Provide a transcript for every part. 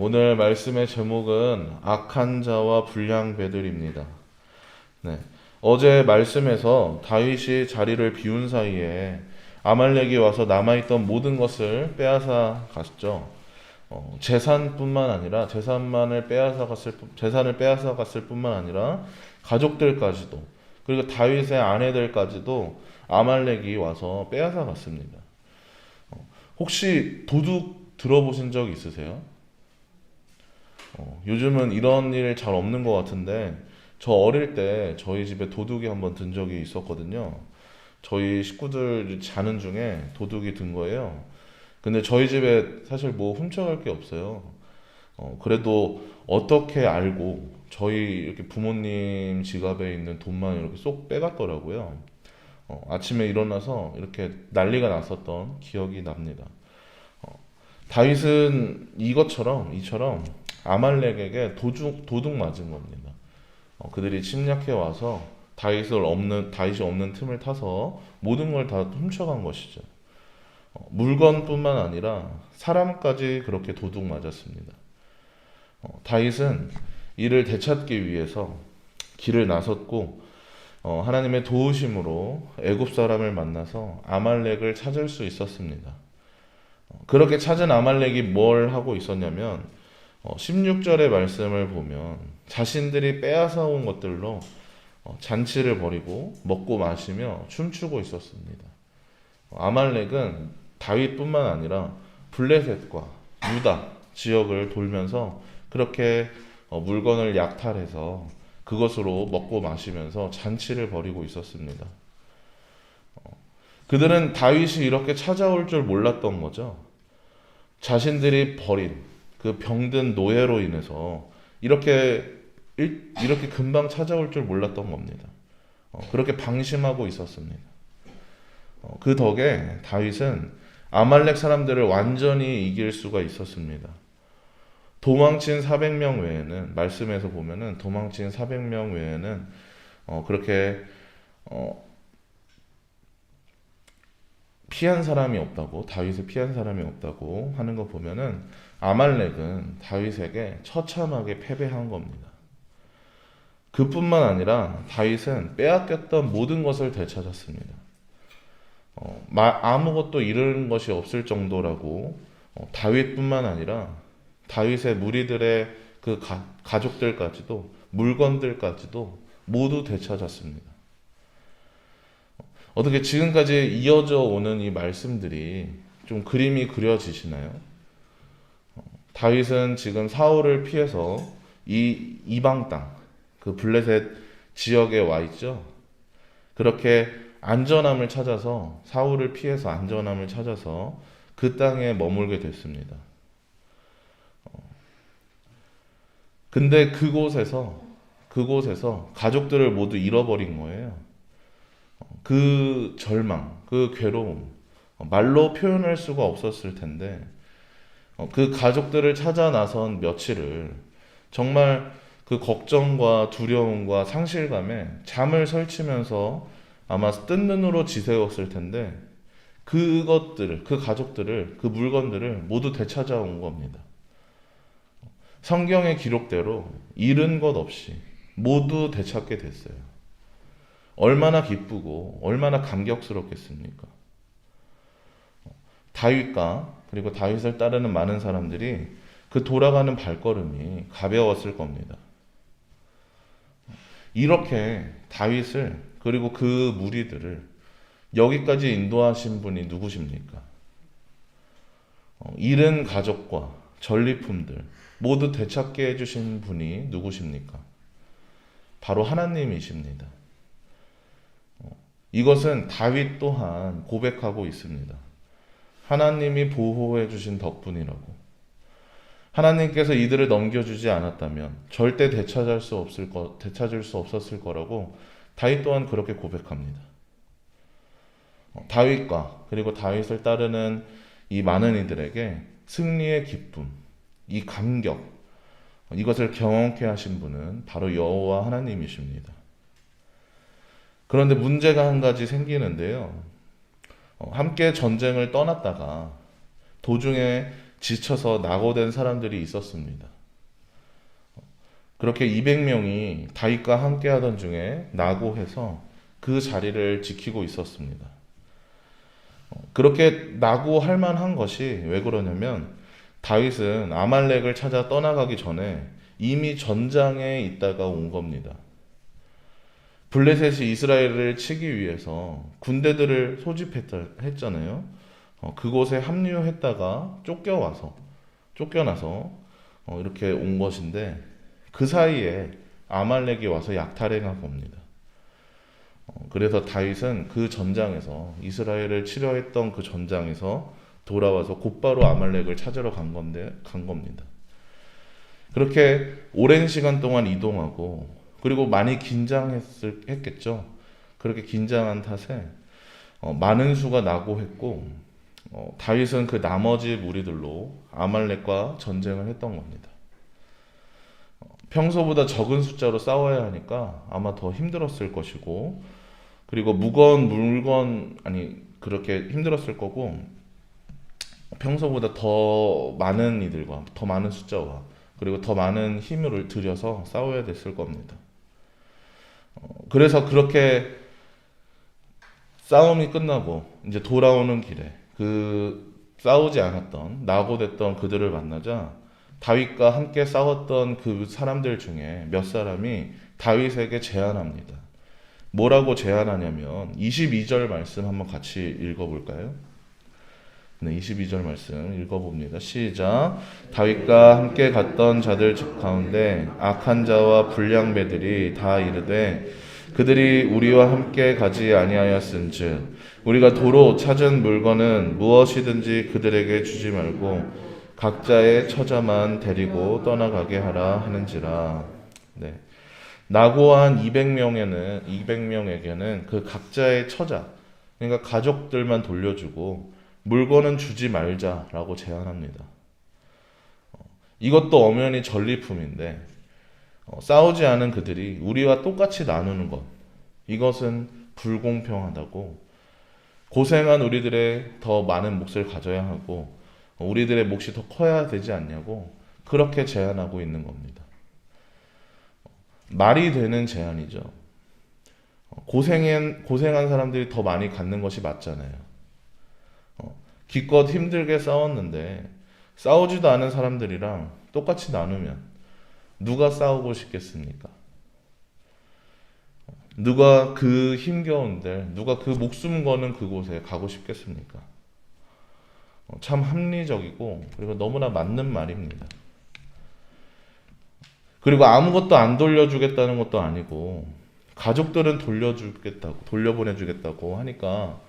오늘 말씀의 제목은 악한 자와 불량 배들입니다. 네. 어제 말씀에서 다윗이 자리를 비운 사이에 아말렉이 와서 남아있던 모든 것을 빼앗아 갔죠. 재산뿐만 아니라 재산을 빼앗아 갔을 뿐만 아니라 가족들까지도, 그리고 다윗의 아내들까지도 아말렉이 와서 빼앗아 갔습니다. 혹시 도둑 들어보신 적 있으세요? 요즘은 이런 일 잘 없는 것 같은데, 저 어릴 때 저희 집에 도둑이 한번 든 적이 있었거든요. 저희 식구들 자는 중에 도둑이 든 거예요. 근데 저희 집에 사실 뭐 훔쳐갈 게 없어요. 그래도 어떻게 알고 저희 이렇게 부모님 지갑에 있는 돈만 이렇게 쏙 빼갔더라고요. 아침에 일어나서 이렇게 난리가 났었던 기억이 납니다. 다윗은 이처럼 아말렉에게 도둑 맞은 겁니다. 그들이 침략해 와서 다윗이 없는 틈을 타서 모든 걸 다 훔쳐간 것이죠. 물건뿐만 아니라 사람까지 그렇게 도둑 맞았습니다. 다윗은 이를 되찾기 위해서 길을 나섰고, 하나님의 도우심으로 애굽 사람을 만나서 아말렉을 찾을 수 있었습니다. 그렇게 찾은 아말렉이 뭘 하고 있었냐면, 16절의 말씀을 보면 자신들이 빼앗아 온 것들로 잔치를 벌이고 먹고 마시며 춤추고 있었습니다. 아말렉은 다윗뿐만 아니라 블레셋과 유다 지역을 돌면서 그렇게 물건을 약탈해서 그것으로 먹고 마시면서 잔치를 벌이고 있었습니다. 그들은 다윗이 이렇게 찾아올 줄 몰랐던 거죠. 자신들이 버린 그 병든 노예로 인해서 이렇게 금방 찾아올 줄 몰랐던 겁니다. 그렇게 방심하고 있었습니다. 그 덕에 다윗은 아말렉 사람들을 완전히 이길 수가 있었습니다. 도망친 400명 외에는, 말씀에서 보면은 도망친 400명 외에는 그렇게 피한 사람이 없다고, 다윗을 피한 사람이 없다고 하는 거 보면은 아말렉은 다윗에게 처참하게 패배한 겁니다. 그뿐만 아니라 다윗은 빼앗겼던 모든 것을 되찾았습니다. 아무것도 잃은 것이 없을 정도라고, 다윗뿐만 아니라 다윗의 무리들의 그 가족들까지도, 물건들까지도 모두 되찾았습니다. 어떻게 지금까지 이어져 오는 이 말씀들이 좀 그림이 그려지시나요? 다윗은 지금 사울을 피해서 이 이방 땅, 그 블레셋 지역에 와 있죠. 그렇게 사울을 피해서 안전함을 찾아서 그 땅에 머물게 됐습니다. 근데 그곳에서 가족들을 모두 잃어버린 거예요. 그 절망, 그 괴로움, 말로 표현할 수가 없었을 텐데, 그 가족들을 찾아 나선 며칠을 정말 그 걱정과 두려움과 상실감에 잠을 설치면서 아마 뜬 눈으로 지새웠을 텐데, 그 가족들을, 그 물건들을 모두 되찾아온 겁니다. 성경의 기록대로 잃은 것 없이 모두 되찾게 됐어요. 얼마나 기쁘고 얼마나 감격스럽겠습니까? 다윗과 그리고 다윗을 따르는 많은 사람들이 그 돌아가는 발걸음이 가벼웠을 겁니다. 이렇게 다윗을 그리고 그 무리들을 여기까지 인도하신 분이 누구십니까? 잃은 가족과 전리품들 모두 되찾게 해주신 분이 누구십니까? 바로 하나님이십니다. 이것은 다윗 또한 고백하고 있습니다. 하나님이 보호해 주신 덕분이라고. 하나님께서 이들을 넘겨주지 않았다면 절대 되찾을 수 없었을 거라고 다윗 또한 그렇게 고백합니다. 다윗과 그리고 다윗을 따르는 이 많은 이들에게 승리의 기쁨, 이 감격, 이것을 경험케 하신 분은 바로 여호와 하나님이십니다. 그런데 문제가 한 가지 생기는데요. 함께 전쟁을 떠났다가 도중에 지쳐서 낙오된 사람들이 있었습니다. 그렇게 200명이 다윗과 함께하던 중에 낙오해서 그 자리를 지키고 있었습니다. 그렇게 낙오할 만한 것이 왜 그러냐면 다윗은 아말렉을 찾아 떠나가기 전에 이미 전장에 있다가 온 겁니다. 블레셋이 이스라엘을 치기 위해서 군대들을 소집했잖아요. 그곳에 합류했다가 쫓겨나서 이렇게 온 것인데 그 사이에 아말렉이 와서 약탈해간 겁니다. 그래서 다윗은 그 전장에서 이스라엘을 치려 했던 그 전장에서 돌아와서 곧바로 아말렉을 찾으러 간 겁니다. 그렇게 오랜 시간 동안 이동하고 그리고 많이 긴장했겠죠. 그렇게 긴장한 탓에 많은 수가 낙오했고 다윗은 그 나머지 무리들로 아말렉과 전쟁을 했던 겁니다. 평소보다 적은 숫자로 싸워야 하니까 아마 더 힘들었을 것이고 그리고 무거운 물건 그렇게 힘들었을 거고 평소보다 더 많은 이들과 더 많은 숫자와 그리고 더 많은 힘을 들여서 싸워야 됐을 겁니다. 그래서 그렇게 싸움이 끝나고 이제 돌아오는 길에 그 싸우지 않았던 낙오됐던 그들을 만나자 다윗과 함께 싸웠던 그 사람들 중에 몇 사람이 다윗에게 제안합니다. 뭐라고 제안하냐면 22절 말씀 한번 같이 읽어볼까요? 네, 22절 말씀 읽어봅니다. 시작. 다윗과 함께 갔던 자들 가운데 악한 자와 불량배들이 다 이르되 그들이 우리와 함께 가지 아니하였은즉 우리가 도로 찾은 물건은 무엇이든지 그들에게 주지 말고 각자의 처자만 데리고 떠나가게 하라 하는지라. 네. 낙오한 200명에게는 그 각자의 처자, 그러니까 가족들만 돌려주고 물건은 주지 말자라고 제안합니다. 이것도 엄연히 전리품인데 싸우지 않은 그들이 우리와 똑같이 나누는 것, 이것은 불공평하다고 고생한 우리들의 더 많은 몫을 가져야 하고 우리들의 몫이 더 커야 되지 않냐고 그렇게 제안하고 있는 겁니다. 말이 되는 제안이죠. 고생한 사람들이 더 많이 갖는 것이 맞잖아요. 기껏 힘들게 싸웠는데 싸우지도 않은 사람들이랑 똑같이 나누면 누가 싸우고 싶겠습니까? 누가 그 힘겨운데 누가 그 목숨 거는 그곳에 가고 싶겠습니까? 참 합리적이고 그리고 너무나 맞는 말입니다. 그리고 아무것도 안 돌려주겠다는 것도 아니고 가족들은 돌려보내주겠다고 하니까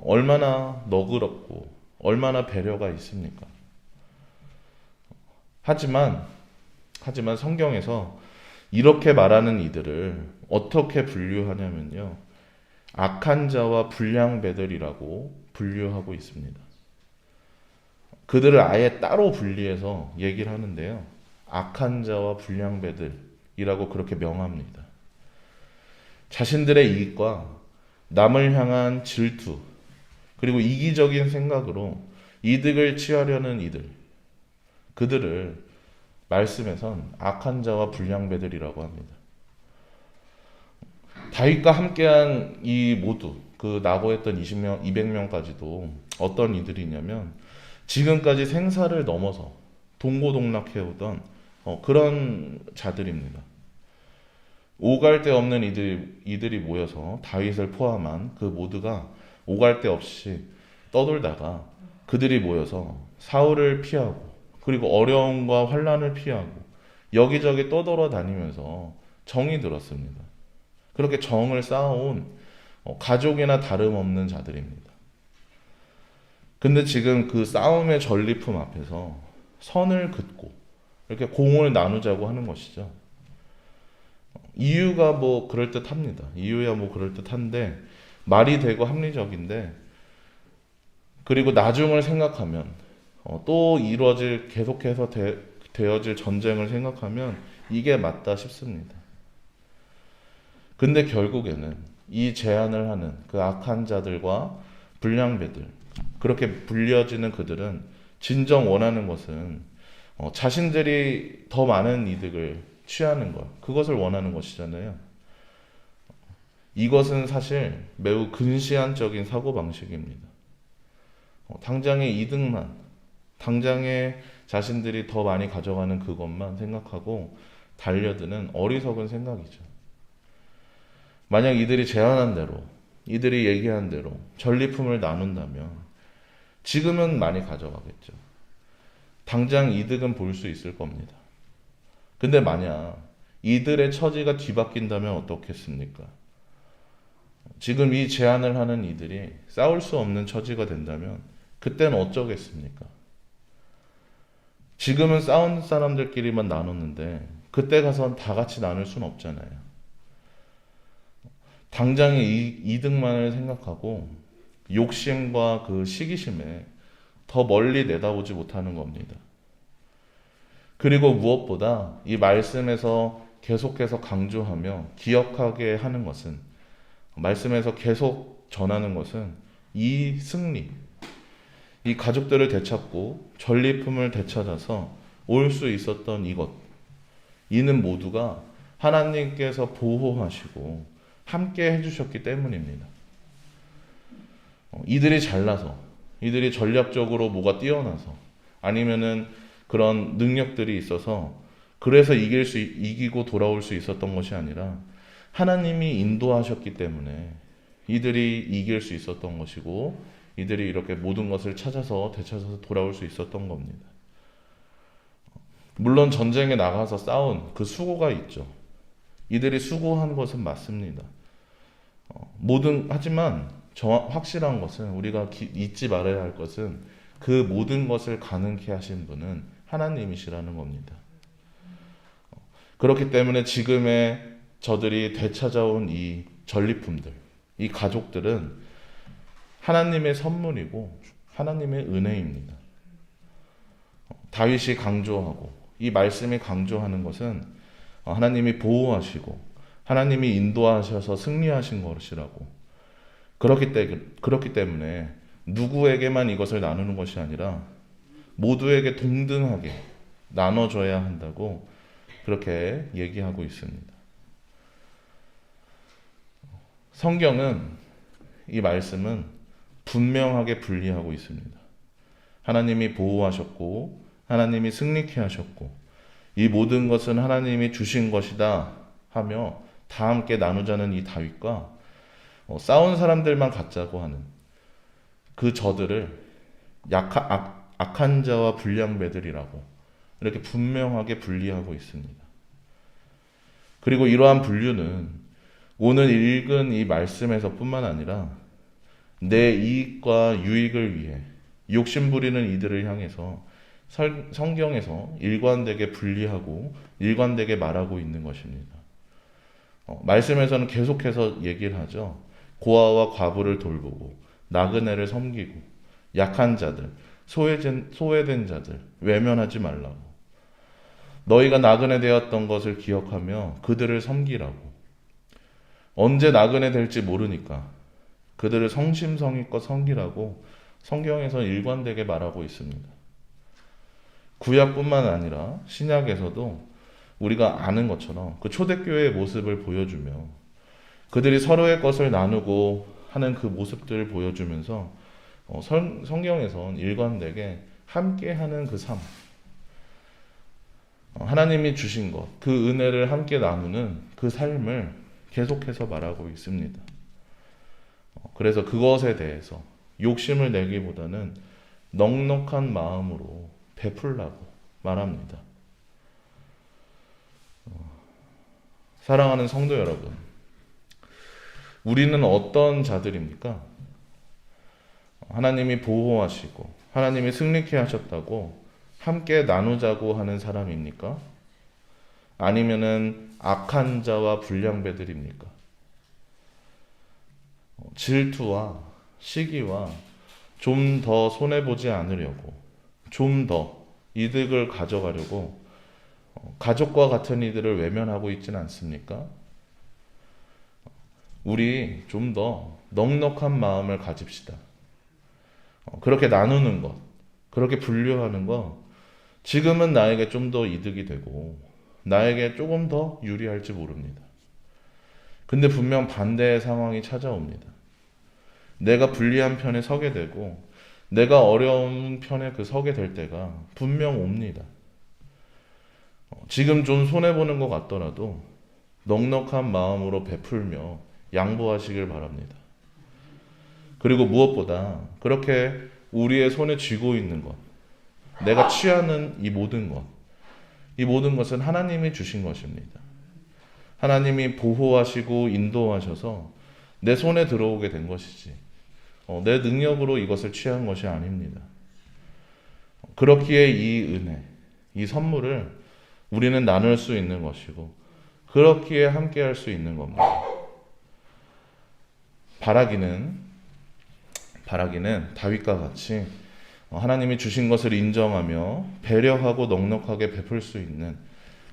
얼마나 너그럽고 얼마나 배려가 있습니까? 하지만 성경에서 이렇게 말하는 이들을 어떻게 분류하냐면요. 악한 자와 불량배들이라고 분류하고 있습니다. 그들을 아예 따로 분리해서 얘기를 하는데요. 악한 자와 불량배들이라고 그렇게 명합니다. 자신들의 이익과 남을 향한 질투, 그리고 이기적인 생각으로 이득을 취하려는 그들을 말씀에선 악한 자와 불량배들이라고 합니다. 다윗과 함께한 이 모두, 그 낙오했던 200명까지도 어떤 이들이냐면 지금까지 생사를 넘어서 동고동락해오던 그런 자들입니다. 오갈 데 없는 이들이 모여서 다윗을 포함한 그 모두가 오갈 데 없이 떠돌다가 그들이 모여서 사울을 피하고 그리고 어려움과 환난을 피하고 여기저기 떠돌아다니면서 정이 들었습니다. 그렇게 정을 쌓아온 가족이나 다름없는 자들입니다. 근데 지금 그 싸움의 전리품 앞에서 선을 긋고 이렇게 공을 나누자고 하는 것이죠. 이유가 뭐 그럴듯합니다. 이유야 뭐 그럴듯한데 말이 되고 합리적인데 그리고 나중을 생각하면 또 계속해서 되어질 전쟁을 생각하면 이게 맞다 싶습니다. 근데 결국에는 이 제안을 하는 그 악한 자들과 불량배들 그렇게 불려지는 그들은 진정 원하는 것은 자신들이 더 많은 이득을 취하는 것, 그것을 원하는 것이잖아요. 이것은 사실 매우 근시안적인 사고방식입니다. 당장의 이득만, 당장에 자신들이 더 많이 가져가는 그것만 생각하고 달려드는 어리석은 생각이죠. 만약 이들이 제안한 대로, 이들이 얘기한 대로 전리품을 나눈다면 지금은 많이 가져가겠죠. 당장 이득은 볼 수 있을 겁니다. 근데 만약 이들의 처지가 뒤바뀐다면 어떻겠습니까? 지금 이 제안을 하는 이들이 싸울 수 없는 처지가 된다면 그때는 어쩌겠습니까? 지금은 싸운 사람들끼리만 나눴는데 그때 가선 다 같이 나눌 수는 없잖아요. 당장의 이득만을 생각하고 욕심과 그 시기심에 더 멀리 내다보지 못하는 겁니다. 그리고 무엇보다 이 말씀에서 계속해서 강조하며 기억하게 하는 것은, 말씀에서 계속 전하는 것은 이 승리, 이 가족들을 되찾고 전리품을 되찾아서 올 수 있었던 이것, 이는 모두가 하나님께서 보호하시고 함께 해주셨기 때문입니다. 이들이 잘나서, 이들이 전략적으로 뭐가 뛰어나서, 아니면은 그런 능력들이 있어서 그래서 이기고 돌아올 수 있었던 것이 아니라 하나님이 인도하셨기 때문에 이들이 이길 수 있었던 것이고, 이들이 이렇게 모든 것을 되찾아서 돌아올 수 있었던 겁니다. 물론 전쟁에 나가서 싸운 그 수고가 있죠. 이들이 수고한 것은 맞습니다. 하지만 확실한 것은, 우리가 잊지 말아야 할 것은, 그 모든 것을 가능케 하신 분은 하나님이시라는 겁니다. 그렇기 때문에 지금의 저들이 되찾아온 이 전리품들, 이 가족들은 하나님의 선물이고 하나님의 은혜입니다. 다윗이 강조하고 이 말씀이 강조하는 것은 하나님이 보호하시고 하나님이 인도하셔서 승리하신 것이라고. 그렇기 때문에 누구에게만 이것을 나누는 것이 아니라 모두에게 동등하게 나눠줘야 한다고 그렇게 얘기하고 있습니다. 성경은, 이 말씀은 분명하게 분리하고 있습니다. 하나님이 보호하셨고 하나님이 승리케 하셨고 이 모든 것은 하나님이 주신 것이다 하며 다 함께 나누자는 이 다윗과 싸운 사람들만 갖자고 하는 그 저들을 악한 자와 불량배들이라고 이렇게 분명하게 분리하고 있습니다. 그리고 이러한 분류는 오늘 읽은 이 말씀에서 뿐만 아니라 내 이익과 유익을 위해 욕심부리는 이들을 향해서 성경에서 일관되게 분리하고 일관되게 말하고 있는 것입니다. 말씀에서는 계속해서 얘기를 하죠. 고아와 과부를 돌보고 나그네를 섬기고 약한 자들, 소외된 자들 외면하지 말라고. 너희가 나그네 되었던 것을 기억하며 그들을 섬기라고. 언제 나그네 될지 모르니까 그들을 성심성의껏 섬기라고 성경에서 일관되게 말하고 있습니다. 구약뿐만 아니라 신약에서도 우리가 아는 것처럼 그 초대교회의 모습을 보여주며 그들이 서로의 것을 나누고 하는 그 모습들을 보여주면서 성경에선 일관되게 함께하는 그 삶, 하나님이 주신 것, 그 은혜를 함께 나누는 그 삶을 계속해서 말하고 있습니다. 그래서 그것에 대해서 욕심을 내기보다는 넉넉한 마음으로 베풀라고 말합니다. 사랑하는 성도 여러분, 우리는 어떤 자들입니까? 하나님이 보호하시고 하나님이 승리케 하셨다고 함께 나누자고 하는 사람입니까? 아니면은 악한 자와 불량배들입니까? 질투와 시기와 좀 더 손해보지 않으려고, 좀 더 이득을 가져가려고 가족과 같은 이들을 외면하고 있지는 않습니까? 우리 좀 더 넉넉한 마음을 가집시다. 그렇게 나누는 것, 그렇게 분류하는 거 지금은 나에게 좀 더 이득이 되고 나에게 조금 더 유리할지 모릅니다. 근데 분명 반대의 상황이 찾아옵니다. 내가 불리한 편에 서게 되고 내가 어려운 편에 서게 될 때가 분명 옵니다. 지금 좀 손해보는 것 같더라도 넉넉한 마음으로 베풀며 양보하시길 바랍니다. 그리고 무엇보다 그렇게 우리의 손에 쥐고 있는 것, 내가 취하는 이 모든 것은 하나님이 주신 것입니다. 하나님이 보호하시고 인도하셔서 내 손에 들어오게 된 것이지 내 능력으로 이것을 취한 것이 아닙니다. 그렇기에 이 은혜, 이 선물을 우리는 나눌 수 있는 것이고 그렇기에 함께 할 수 있는 겁니다. 바라기는 다윗과 같이 하나님이 주신 것을 인정하며 배려하고 넉넉하게 베풀 수 있는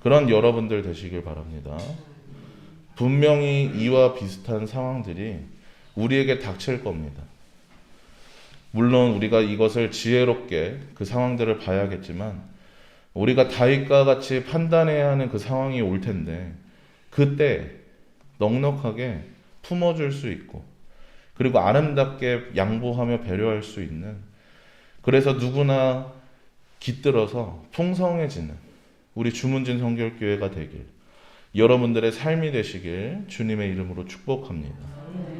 그런 여러분들 되시길 바랍니다. 분명히 이와 비슷한 상황들이 우리에게 닥칠 겁니다. 물론 우리가 이것을 지혜롭게 그 상황들을 봐야겠지만 우리가 다윗과 같이 판단해야 하는 그 상황이 올 텐데 그때 넉넉하게 품어줄 수 있고 그리고 아름답게 양보하며 배려할 수 있는 그래서 누구나 깃들어서 풍성해지는 우리 주문진 성결교회가 되길 여러분들의 삶이 되시길 주님의 이름으로 축복합니다.